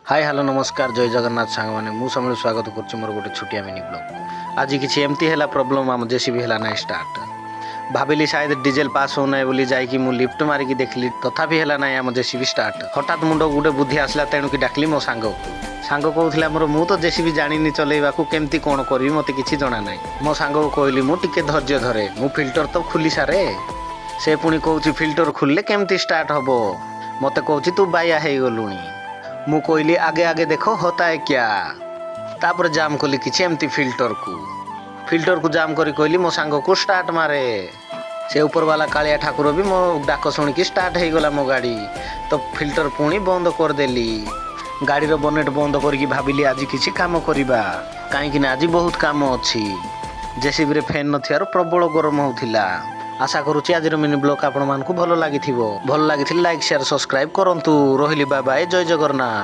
Hi hello नमस्कार जय जगन्नाथ सांग मैंने मुझे स्वागत कर मोर गोटे छुटिया मिनी ब्लॉग आज किसी एमती है प्रॉब्लम आम जेसीबी है ना स्टार्ट भाविली शायद डीजेल पास होना बोली जाकि मु लिफ्ट मारिकी देखली तथापि है ना आम जेसीबी स्टार्ट हठात मुंड गोटे बुद्धि आसला तेणु कि डाकली मो सांग कहूला मोर मु तो जेसीबी जानी चलैवा केमती कौन करी मत कि जना ना मो सांग को कहली मु टिके धैर्य धरे मु फिल्टर तो खुली सारे से पुणी कहूँ फिल्टर खुलले केमती स्टार्ट हम मत कहूँ तू बाया हो गलुणी मु कहली आगे आगे देखो होता है क्या तापर जाम कली किसी एमती फिल्टर को जाम करी कहली मो सांग को स्टार्ट मारे से ऊपर वाला कालिया ठाकुर भी मो डाक शुणिकी स्टार्ट हो गला मो गाड़ी तो फिल्टर पुणी बंद करदेली गाड़ी रो बनेट बंद करके भाविली आज किसी काम करवा कहीं आज बहुत काम अच्छी जेसीबी रे फैन नथियार प्रबल गरम होथिला आशा करुच्ची आज मिनी ब्लॉग आपण मानकु भल लगी लाइक शेयर सब्सक्राइब करंतु रहिली बाय बाय जय जगन्नाथ।